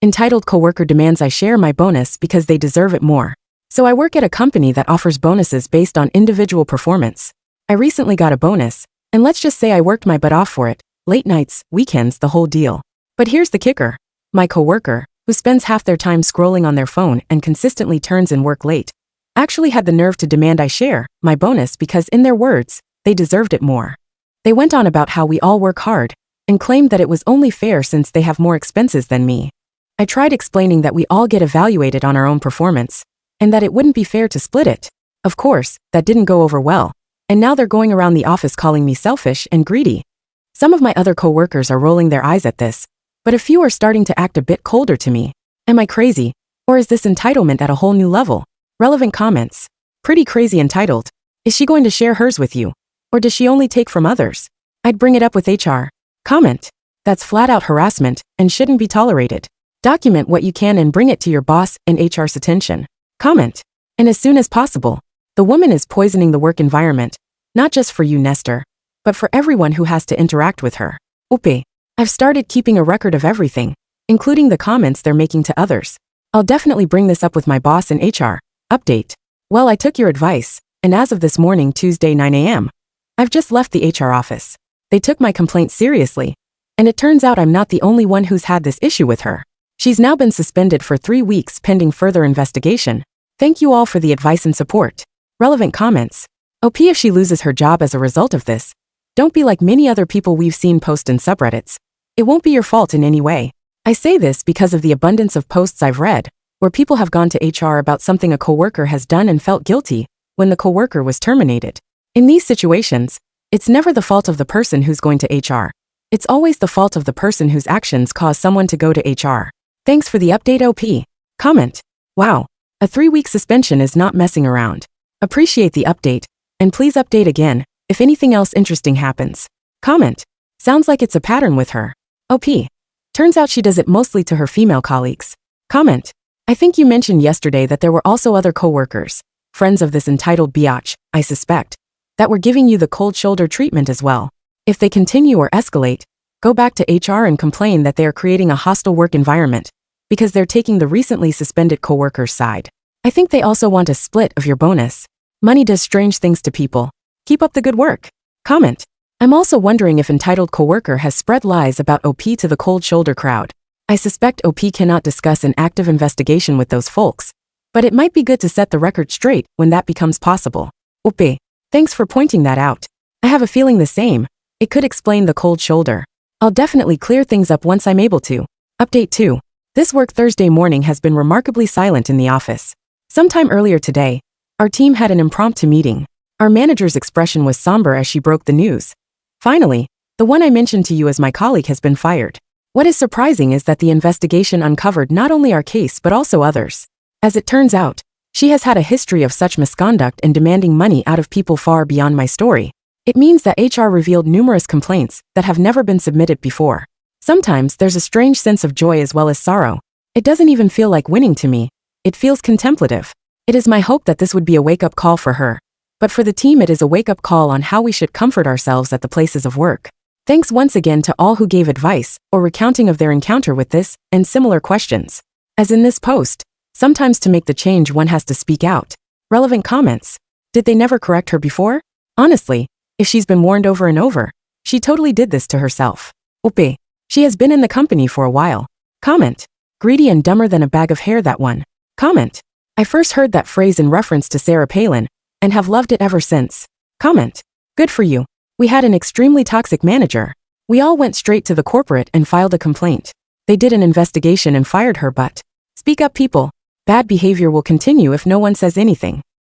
Entitled coworker demands I share my bonus because they deserve it more. So I work at a company that offers bonuses based on individual performance. I recently got a bonus, and let's just say I worked my butt off for it. Late nights, weekends, the whole deal. But here's the kicker. My coworker, who spends half their time scrolling on their phone and consistently turns in work late, actually had the nerve to demand I share my bonus because, in their words, they deserved it more. They went on about how we all work hard and claimed that it was only fair since they have more expenses than me. I tried explaining that we all get evaluated on our own performance and that it wouldn't be fair to split it. Of course, that didn't go over well, and now they're going around the office calling me selfish and greedy. Some of my other coworkers are rolling their eyes at this, but a few are starting to act a bit colder to me. Am I crazy? Or is this entitlement at a whole new level? Relevant comments. Pretty crazy entitled. Is she going to share hers with you? Or does she only take from others? I'd bring it up with HR. Comment. That's flat out harassment and shouldn't be tolerated. Document what you can and bring it to your boss and HR's attention. Comment. And as soon as possible. The woman is poisoning the work environment, not just for you, Nestor, but for everyone who has to interact with her. Ope. I've started keeping a record of everything, including the comments they're making to others. I'll definitely bring this up with my boss and HR. Update. Well, I took your advice, and as of this morning, Tuesday 9 a.m., I've just left the HR office. They took my complaint seriously, and it turns out I'm not the only one who's had this issue with her. She's now been suspended for 3 weeks pending further investigation. Thank you all for the advice and support. Relevant comments. OP, if she loses her job as a result of this, don't be like many other people we've seen post in subreddits. It won't be your fault in any way. I say this because of the abundance of posts I've read, where people have gone to HR about something a coworker has done and felt guilty when the coworker was terminated. In these situations, it's never the fault of the person who's going to HR. It's always the fault of the person whose actions cause someone to go to HR. Thanks for the update, OP. Comment. Wow. A 3-week suspension is not messing around. Appreciate the update, and please update again if anything else interesting happens. Comment. Sounds like it's a pattern with her. OP. Turns out she does it mostly to her female colleagues. Comment. I think you mentioned yesterday that there were also other coworkers, friends of this entitled biatch, I suspect, that were giving you the cold shoulder treatment as well. If they continue or escalate, go back to HR and complain that they are creating a hostile work environment because they're taking the recently suspended coworker's side. I think they also want a split of your bonus. Money does strange things to people. Keep up the good work. Comment. I'm also wondering if entitled coworker has spread lies about OP to the cold shoulder crowd. I suspect OP cannot discuss an active investigation with those folks, but it might be good to set the record straight when that becomes possible. OP. Thanks for pointing that out. I have a feeling the same. It could explain the cold shoulder. I'll definitely clear things up once I'm able to. Update 2. This work Thursday morning has been remarkably silent in the office. Sometime earlier today, our team had an impromptu meeting. Our manager's expression was somber as she broke the news. Finally, the one I mentioned to you as my colleague has been fired. What is surprising is that the investigation uncovered not only our case but also others. As it turns out, she has had a history of such misconduct and demanding money out of people far beyond my story. It means that HR revealed numerous complaints that have never been submitted before. Sometimes there's a strange sense of joy as well as sorrow. It doesn't even feel like winning to me. It feels contemplative. It is my hope that this would be a wake-up call for her. But for the team, it is a wake-up call on how we should comfort ourselves at the places of work. Thanks once again to all who gave advice or recounting of their encounter with this and similar questions. As in this post, sometimes to make the change one has to speak out. Relevant comments. Did they never correct her before? Honestly, if she's been warned over and over, she totally did this to herself. Ope. She has been in the company for a while. Comment. Greedy and dumber than a bag of hair, that one. Comment. I first heard that phrase in reference to Sarah Palin, and have loved it ever since. Comment. Good for you. We had an extremely toxic manager. We all went straight to the corporate and filed a complaint. They did an investigation and fired her, but speak up, people. Bad behavior will continue if no one says anything.